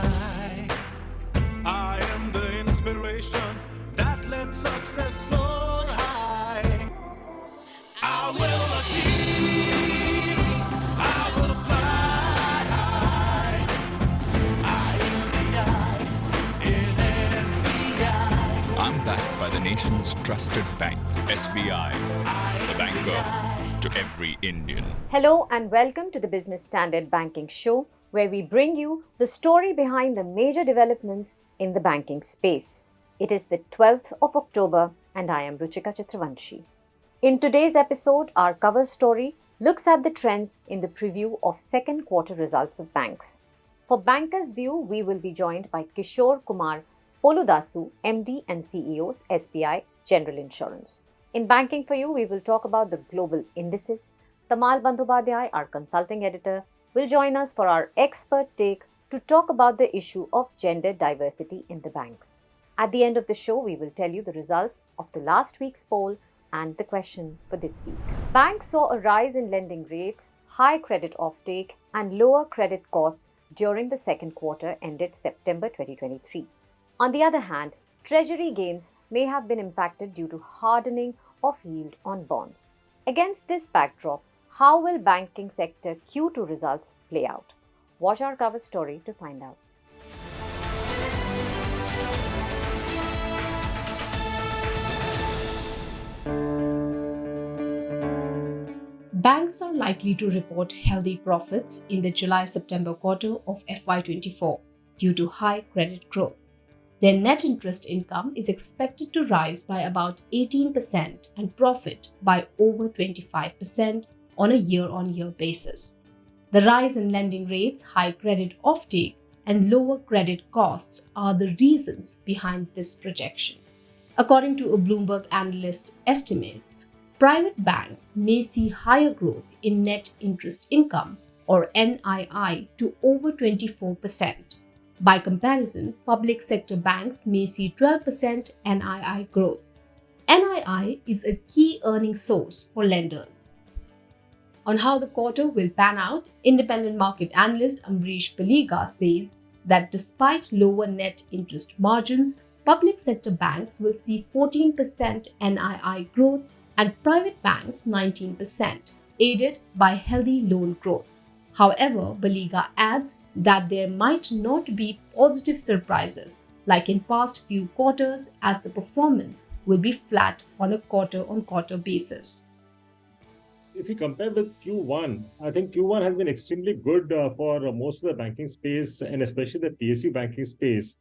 high. I am the inspiration that led success soar high. I will achieve, I will fly high. I am the I in SBI. I'm backed by the nation's trusted bank, SBI, the banker to every Indian. Hello and welcome to the Business Standard Banking Show, where we bring you the story behind the major developments in the banking space. It is the 12th of October and I am Ruchika Chitravanshi. In today's episode, our cover story looks at the trends in the preview of second quarter results of banks. For Bankers View, we will be joined by Kishore Kumar Poludasu, MD and CEO, SBI General Insurance. In Banking for You, we will talk about the global indices. Tamal Bandhopadhyay, our consulting editor, will join us for our expert take to talk about the issue of gender diversity in the banks. At the end of the show, we will tell you the results of the last week's poll and the question for this week. Banks saw a rise in lending rates, high credit offtake, and lower credit costs during the second quarter ended September 2023. On the other hand, treasury gains may have been impacted due to hardening of yield on bonds. Against this backdrop, how will banking sector Q2 results play out? Watch our cover story to find out. Banks are likely to report healthy profits in the July-September quarter of FY24 due to high credit growth. Their net interest income is expected to rise by about 18% and profit by over 25% on a year-on-year basis. The rise in lending rates, high credit offtake, and lower credit costs are the reasons behind this projection. According to a Bloomberg analyst estimates, private banks may see higher growth in net interest income or NII to over 24%. By comparison, public sector banks may see 12% NII growth. NII is a key earning source for lenders. On how the quarter will pan out, independent market analyst Amrish Paliga says that despite lower net interest margins, public sector banks will see 14% NII growth and private banks 19%, aided by healthy loan growth. However, Baliga adds that there might not be positive surprises like in past few quarters, as the performance will be flat on a quarter-on-quarter basis. If you compare with Q1, I think Q1 has been extremely good for most of the banking space and especially the PSU banking space.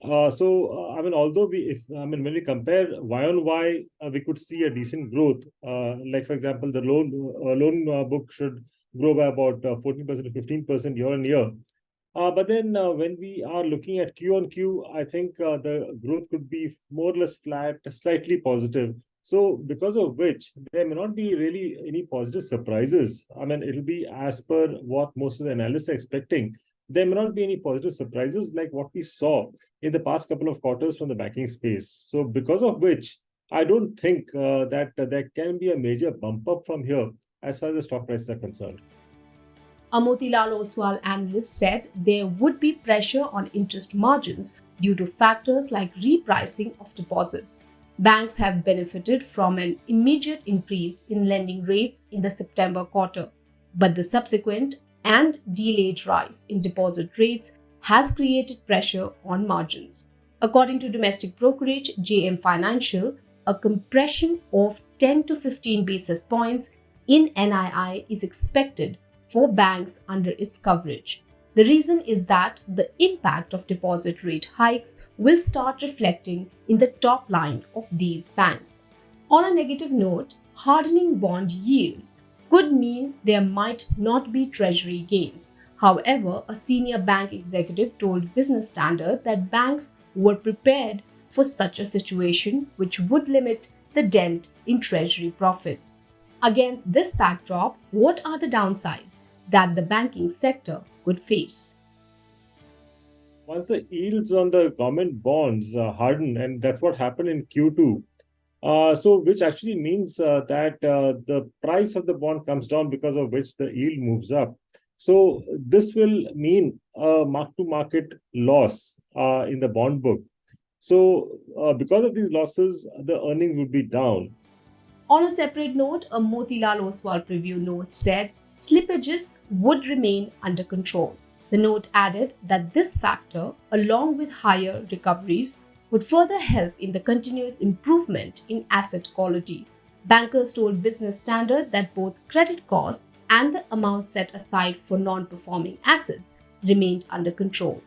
Although when we compare Y on Y, we could see a decent growth. Like for example, the loan book should grow by about 14% to 15% year on year. But then when we are looking at Q on Q, I think the growth could be more or less flat, slightly positive. So because of which there may not be really any positive surprises. I mean, it'll be as per what most of the analysts are expecting. There may not be any positive surprises like what we saw in the past couple of quarters from the banking space. So because of which, I don't think that there can be a major bump up from here as far as the stock prices are concerned. A Motilal Oswal analyst said there would be pressure on interest margins due to factors like repricing of deposits. Banks have benefited from an immediate increase in lending rates in the September quarter, but the subsequent and delayed rise in deposit rates has created pressure on margins. According to domestic brokerage JM Financial, a compression of 10 to 15 basis points in NII is expected for banks under its coverage. The reason is that the impact of deposit rate hikes will start reflecting in the top line of these banks. On a negative note, hardening bond yields could mean there might not be treasury gains. However, a senior bank executive told Business Standard that banks were prepared for such a situation, which would limit the dent in treasury profits. Against this backdrop, what are the downsides that the banking sector could face? Once the yields on the government bonds harden, and that's what happened in Q2, which actually means that the price of the bond comes down, because of which the yield moves up. So this will mean a mark-to-market loss in the bond book. So because of these losses, the earnings would be down. On a separate note, a Motilal Oswal preview note said slippages would remain under control. The note added that this factor, along with higher recoveries, would further help in the continuous improvement in asset quality. Bankers told Business Standard that both credit costs and the amount set aside for non performing assets remained under control.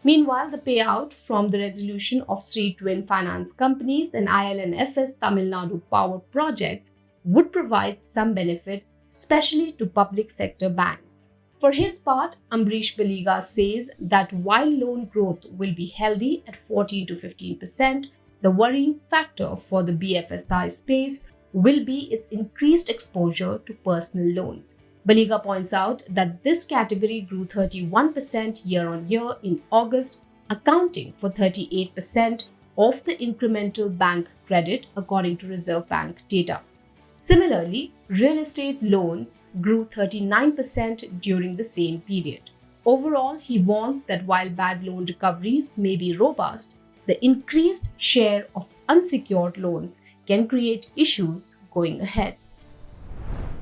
Meanwhile, the payout from the resolution of Sri Twin Finance Companies and ILNFS Tamil Nadu power projects would provide some benefit, especially to public sector banks. For his part, Ambrish Baliga says that while loan growth will be healthy at 14 to 15%, the worrying factor for the BFSI space will be its increased exposure to personal loans. Baliga points out that this category grew 31% year on year in August, accounting for 38% of the incremental bank credit according to Reserve Bank data. Similarly, real estate loans grew 39% during the same period. Overall, he warns that while bad loan recoveries may be robust, the increased share of unsecured loans can create issues going ahead.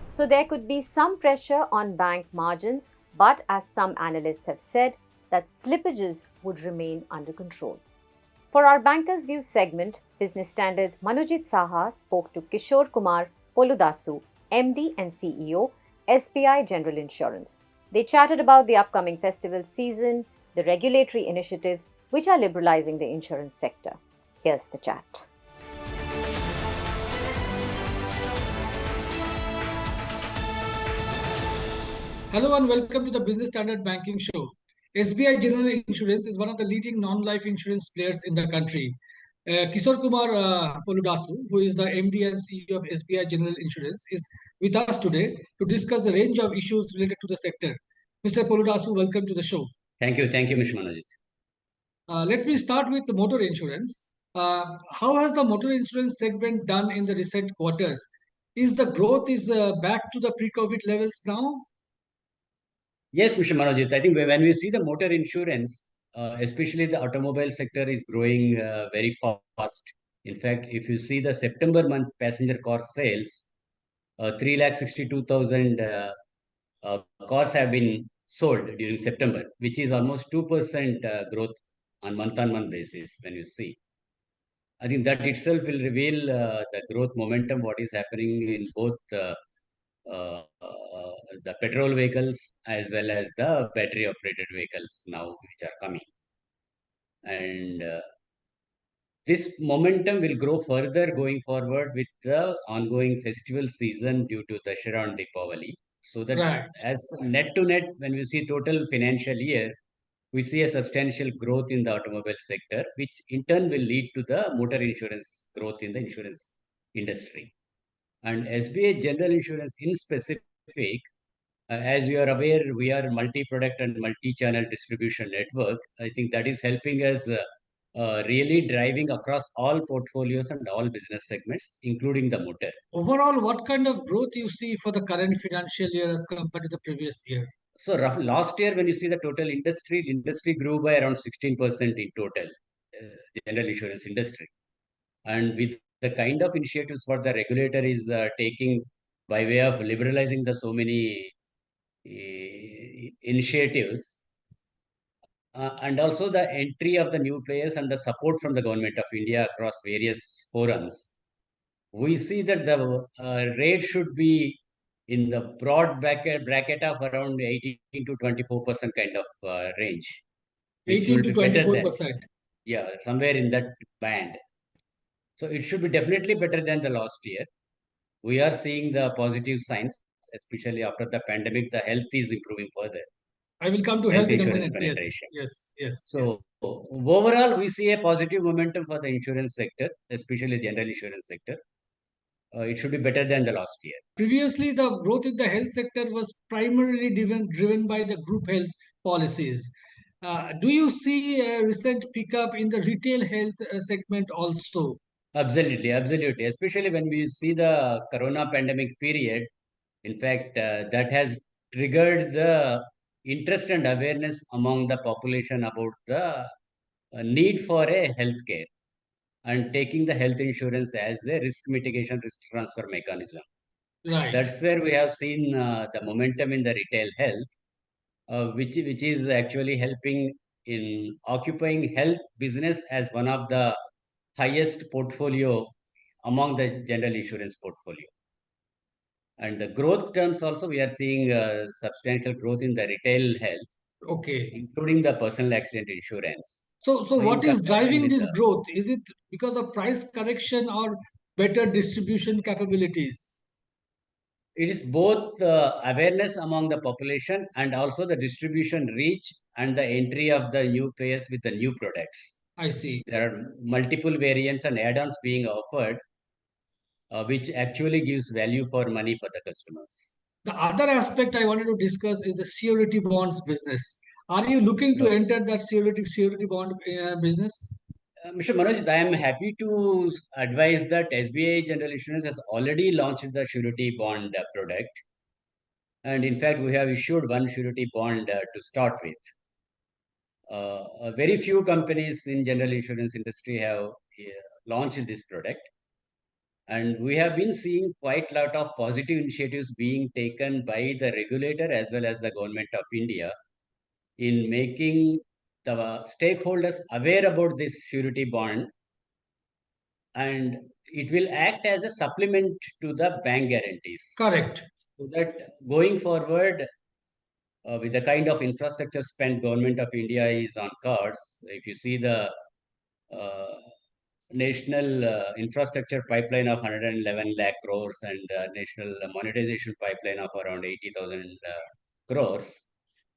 So there could be some pressure on bank margins, but as some analysts have said, that slippages would remain under control. For our Bankers View segment, Business Standard's Manojit Saha spoke to Kishore Kumar Poludasu, MD and CEO, SBI General Insurance. They chatted about the upcoming festival season, the regulatory initiatives which are liberalizing the insurance sector. Here's the chat. Hello and welcome to the Business Standard Banking Show. SBI General Insurance is one of the leading non-life insurance players in the country. Kishore Kumar Poludasu, who is the MD and CEO of SBI General Insurance, is with us today to discuss the range of issues related to the sector. Mr. Poludasu, welcome to the show. Thank you, Mr. Manojit. Let me start with the motor insurance. How has the motor insurance segment done in the recent quarters? Is the growth back to the pre-COVID levels now? Yes, Mr. Manojit. I think when we see the motor insurance, especially the automobile sector is growing very fast. In fact, if you see the September month passenger car sales, 362,000 cars have been sold during September, which is almost 2% growth on month basis when you see. I think that itself will reveal the growth momentum, what is happening in both uh, uh, the petrol vehicles as well as the battery operated vehicles now which are coming. And this momentum will grow further going forward with the ongoing festival season due to Dashera and Deepavali. So that Right. as net to net, when we see total financial year, we see a substantial growth in the automobile sector, which in turn will lead to the motor insurance growth in the insurance industry. And SBA General Insurance in specific, as you are aware, we are multi-product and multi-channel distribution network. I think that is helping us really driving across all portfolios and all business segments, including the motor. Overall, what kind of growth you see for the current financial year as compared to the previous year? So last year, when you see the total industry grew by around 16% in total, general insurance industry. And with the kind of initiatives what the regulator is taking by way of liberalizing the so many initiatives, and also the entry of the new players and the support from the government of India across various forums, we see that the rate should be in the broad bracket of around 18 to 24% kind of range, which 18 will to be better than, 24%. yeah, somewhere in that band. So it should be definitely better than the last year. We are seeing the positive signs, especially after the pandemic, the health is improving further. I will come to Health health in a insurance minute. Yes, penetration. yes, yes. So overall, we see a positive momentum for the insurance sector, especially general insurance sector. It should be better than the last year. Previously, the growth in the health sector was primarily driven by the group health policies. Do you see a recent pickup in the retail health segment also? Absolutely, absolutely. Especially when we see the Corona pandemic period. In fact, that has triggered the interest and awareness among the population about the need for a healthcare and taking the health insurance as a risk mitigation, risk transfer mechanism. Right. That's where we have seen the momentum in the retail health, which is actually helping in occupying health business as one of the highest portfolio among the general insurance portfolio. And the growth terms also, we are seeing substantial growth in the retail health, Okay. including the personal accident insurance. So In what is comparison driving with this growth? Is it because of price correction or better distribution capabilities? it is both awareness among the population and also the distribution reach and the entry of the new players with the new products. I see. There are multiple variants and add-ons being offered, which actually gives value for money for the customers. The other aspect I wanted to discuss is the security bonds business. Are you looking to Okay. enter that security bond business? Mr. Manoj, I am happy to advise that SBI General Insurance has already launched the surety bond product. And in fact, we have issued one surety bond to start with. Very few companies in general insurance industry have launched this product. And we have been seeing quite a lot of positive initiatives being taken by the regulator as well as the government of India in making the stakeholders aware about this surety bond, and it will act as a supplement to the bank guarantees. Correct. So that going forward, with the kind of infrastructure spent government of India is on cards, if you see the uh, national infrastructure pipeline of 111 lakh crores and national monetization pipeline of around 80,000 crores,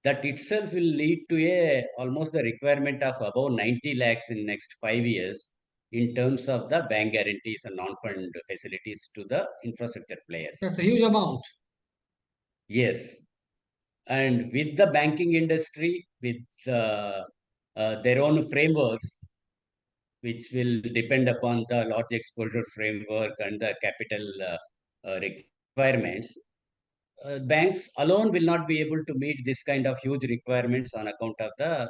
that itself will lead to a almost the requirement of about 90 lakhs in next 5 years in terms of the bank guarantees and non-fund facilities to the infrastructure players. That's a huge amount. Yes. And with the banking industry, with their own frameworks, which will depend upon the large exposure framework and the capital requirements, banks alone will not be able to meet this kind of huge requirements on account of the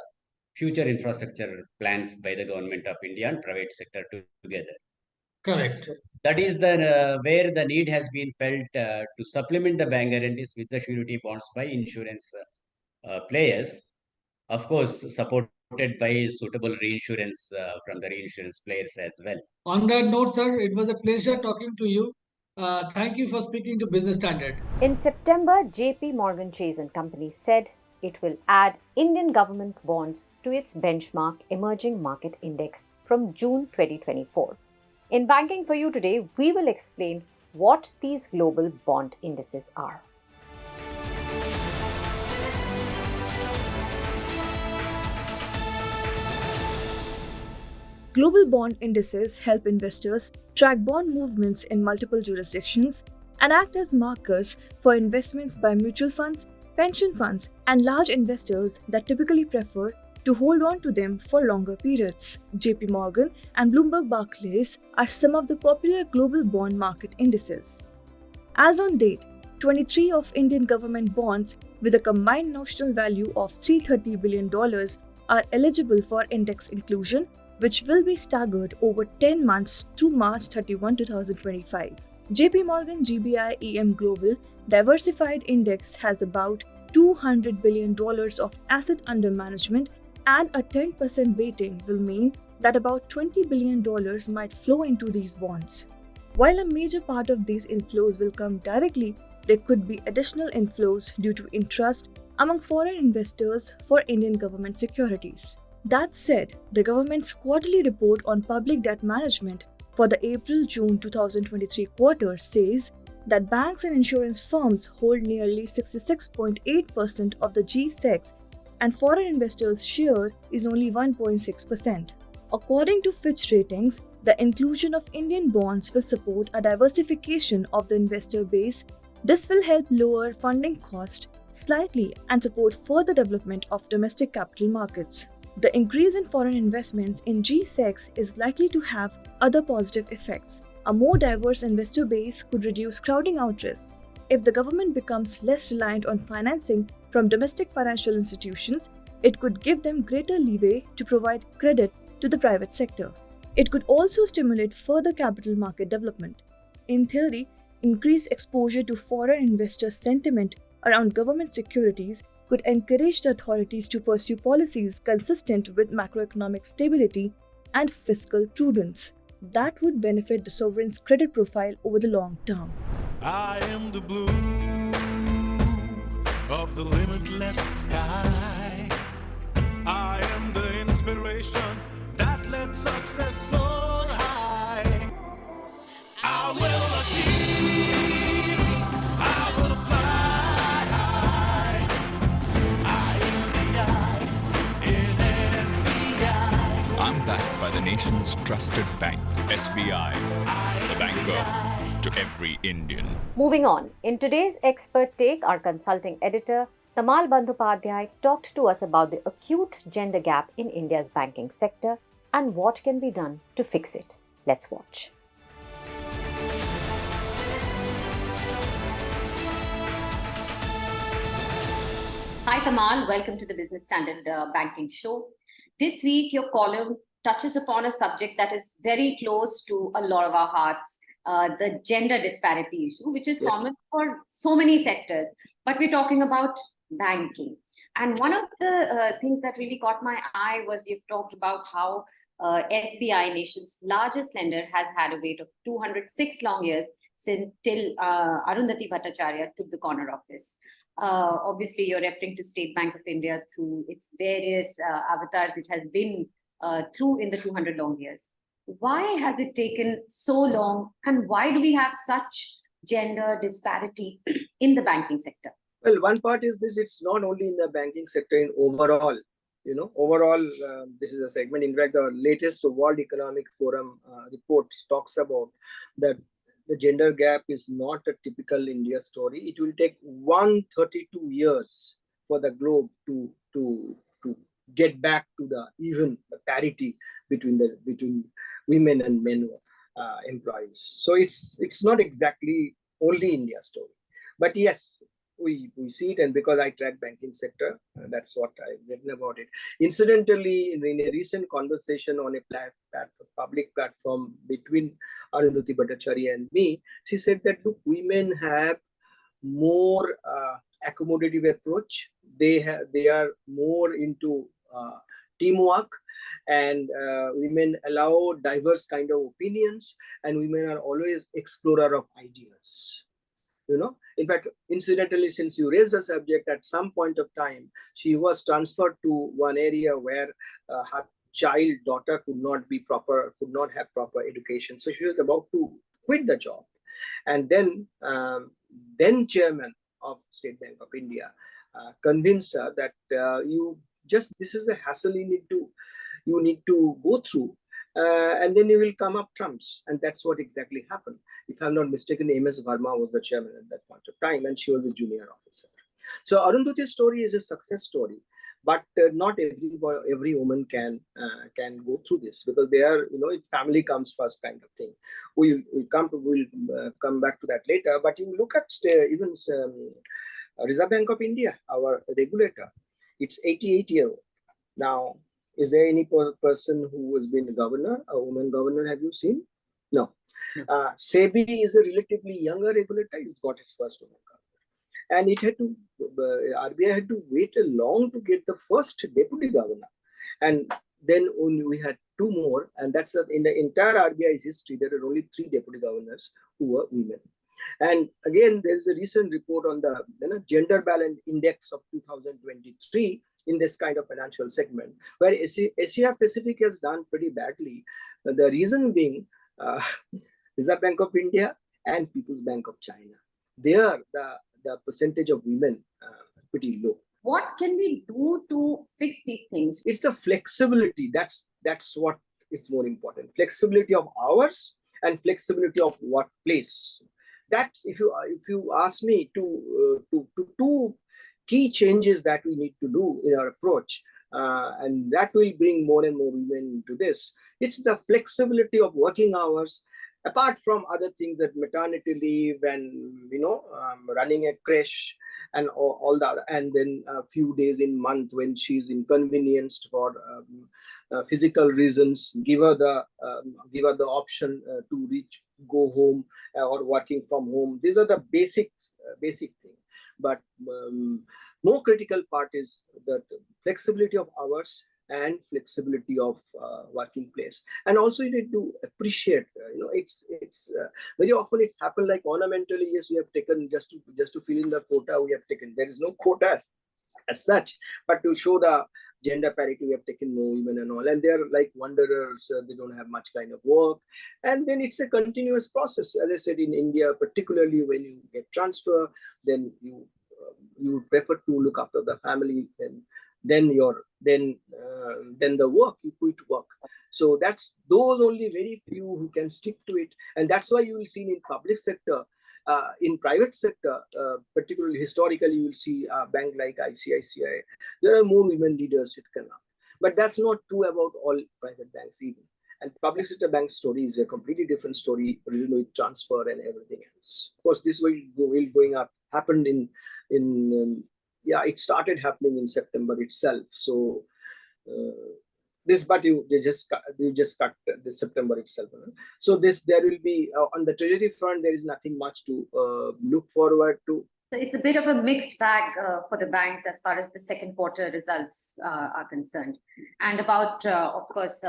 future infrastructure plans by the government of India and private sector together. Correct. So that is the where the need has been felt to supplement the bank guarantees with the surety bonds by insurance players, of course, supported by suitable reinsurance from the reinsurance players as well. On that note, sir, it was a pleasure talking to you. Thank you for speaking to Business Standard. In September, JP Morgan Chase and Company said it will add Indian government bonds to its benchmark emerging market index from June 2024. In Banking for You today, we will explain what these global bond indices are. Global bond indices help investors track bond movements in multiple jurisdictions and act as markers for investments by mutual funds, pension funds, and large investors that typically prefer to hold on to them for longer periods. JP Morgan and Bloomberg Barclays are some of the popular global bond market indices. As on date, 23 of Indian government bonds with a combined notional value of $330 billion are eligible for index inclusion, which will be staggered over 10 months through March 31, 2025. JP Morgan GBI EM Global Diversified Index has about $200 billion of asset under management, and a 10% weighting will mean that about $20 billion might flow into these bonds. While a major part of these inflows will come directly, there could be additional inflows due to interest among foreign investors for Indian government securities. That said, the government's quarterly report on public debt management for the April-June 2023 quarter says that banks and insurance firms hold nearly 66.8% of the G-SECs, and foreign investors' share is only 1.6%. According to Fitch Ratings, the inclusion of Indian bonds will support a diversification of the investor base. This will help lower funding costs slightly and support further development of domestic capital markets. The increase in foreign investments in G-SECs is likely to have other positive effects. A more diverse investor base could reduce crowding out risks. If the government becomes less reliant on financing from domestic financial institutions, it could give them greater leeway to provide credit to the private sector. It could also stimulate further capital market development. In theory, increased exposure to foreign investor sentiment around government securities could encourage the authorities to pursue policies consistent with macroeconomic stability and fiscal prudence. That would benefit the sovereign's credit profile over the long term. I am the blue of the limitless sky. I am the inspiration that lets success soar high. I will achieve, I will fly high. I am the I in SBI. I'm backed by the nation's trusted bank, SBI, the banker to every Indian. Moving on, in today's expert take, our consulting editor Tamal Bandhopadhyay talked to us about the acute gender gap in India's banking sector and what can be done to fix it. Let's watch. Hi Tamal, welcome to the Business Standard Banking Show. This week, your column touches upon a subject that is very close to a lot of our hearts, the gender disparity issue, which is common for so many sectors. But we're talking about banking. And one of the things that really caught my eye was you've talked about how SBI, nation's largest lender, has had a wait of 206 long years since till Arundhati Bhattacharya took the corner office. Obviously, you're referring to State Bank of India through its various avatars it has been through in the 200 long years. Why has it taken so long, and why do we have such gender disparity in the banking sector? Well, one part is this: it's not only in the banking sector, in overall. This is a segment. In fact, the latest World Economic Forum report talks about that the gender gap is not a typical India story. It will take 132 years for the globe to get back to the even parity between women and men employees. So it's not exactly only India story, but yes, we see it, and because I track banking sector, that's what I've written about it. Incidentally, in a recent conversation on a public platform between Arundhati Bhattacharya and me, she said that look, women have more accommodative approach. They are more into teamwork, and women allow diverse kind of opinions, and women are always explorer of ideas. In fact, incidentally, since you raised the subject, at some point of time, she was transferred to one area where her daughter could not have proper education. So she was about to quit the job. And then chairman of State Bank of India convinced her that this is a hassle you need to go through. And then you will come up trumps. And that's what exactly happened. If I'm not mistaken, MS Verma was the chairman at that point of time, and she was a junior officer. So Arundhati's story is a success story, but not every woman can go through this, because they are, family comes first kind of thing. We'll come back to that later. But you look at even Reserve Bank of India, our regulator, it's 88-year-old now. Is there any person who has been a governor, a woman governor? Have you seen? No. SEBI is a relatively younger regulator. It's got its first woman governor. And RBI had to wait long to get the first deputy governor. And then only we had two more. And that's in the entire RBI's history, there are only 3 deputy governors who were women. And again, there's a recent report on the gender balance index of 2023 in this kind of financial segment, where Asia Pacific has done pretty badly. The reason being Reserve Bank of India and People's Bank of China. There, the percentage of women pretty low. What can we do to fix these things? It's the flexibility. That's what is more important. Flexibility of hours and flexibility of workplace. That's, if you ask me, to two key changes that we need to do in our approach, and that will bring more and more women into this. It's the flexibility of working hours apart from other things, that maternity leave and running a creche and all that, and then a few days in month when she's inconvenienced for physical reasons, give her the option to go home or working from home. These are the basic thing. But more critical part is that flexibility of hours and flexibility of working place. And also you need to appreciate, it's very often it's happened like ornamentally. Yes, we have taken just to fill in the quota, we have taken. There is no quota as such, but to show the gender parity, we have taken more women and all, and they're like wanderers. They don't have much kind of work, and then it's a continuous process. As I said, in India, particularly when you get transfer, then you prefer to look after the family, and then the work, you quit work. So that's those only very few who can stick to it, and that's why you will see in public sector. In private sector, particularly historically, you will see a bank like ICICI, there are more women leaders. But that's not true about all private banks even. And public sector bank story is a completely different story, with transfer and everything else. Of course, this will going up happened it started happening in September itself. So but you just cut this September itself. So there will be on the treasury front, there is nothing much to look forward to. So it's a bit of a mixed bag for the banks as far as the second quarter results are concerned. And about, of course,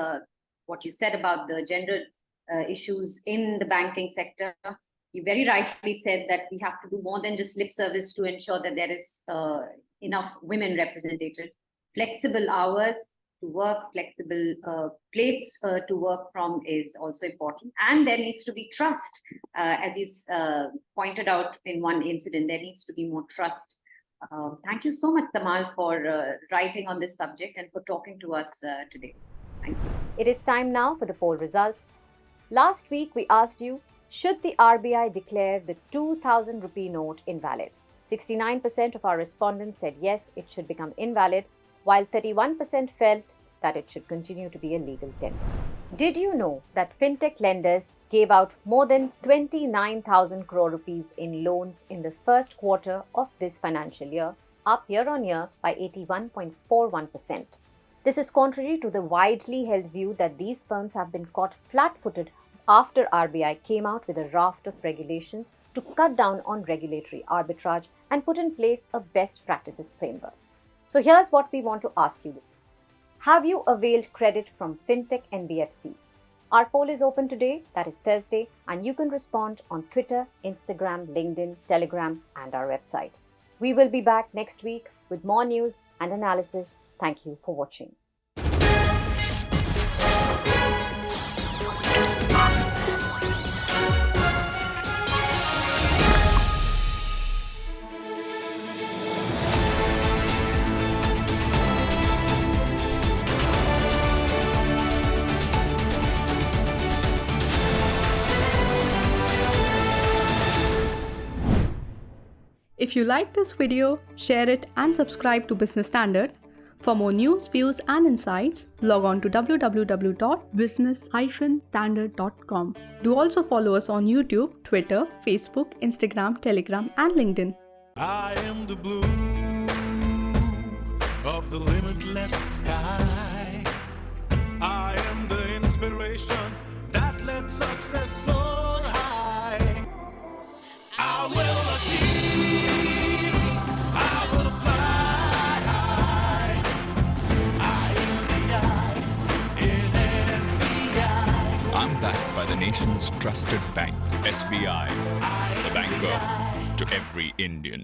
what you said about the gender issues in the banking sector, you very rightly said that we have to do more than just lip service to ensure that there is enough women represented. Flexible hours to work, flexible place to work from is also important. And there needs to be trust. As you pointed out in one incident, there needs to be more trust. Thank you so much, Tamal, for writing on this subject and for talking to us today. Thank you. It is time now for the poll results. Last week, we asked you, should the RBI declare the 2,000 rupee note invalid? 69% of our respondents said yes, it should become invalid, while 31% felt that it should continue to be a legal tender. Did you know that fintech lenders gave out more than 29,000 crore rupees in loans in the first quarter of this financial year, up year-on-year by 81.41%? This is contrary to the widely held view that these firms have been caught flat-footed after RBI came out with a raft of regulations to cut down on regulatory arbitrage and put in place a best practices framework. So here's what we want to ask you. Have you availed credit from Fintech NBFC? Our poll is open today, that is Thursday, and you can respond on Twitter, Instagram, LinkedIn, Telegram, and our website. We will be back next week with more news and analysis. Thank you for watching. If you like this video, share it and subscribe to Business Standard. For more news, views and insights, log on to www.business-standard.com. Do also follow us on YouTube, Twitter, Facebook, Instagram, Telegram and LinkedIn. I am the blue of the limitless sky. I am the inspiration that lets success soar high. I will achieve, I will fly high. I am the I in SBI. I'm backed by the nation's trusted bank, SBI, the banker to every Indian.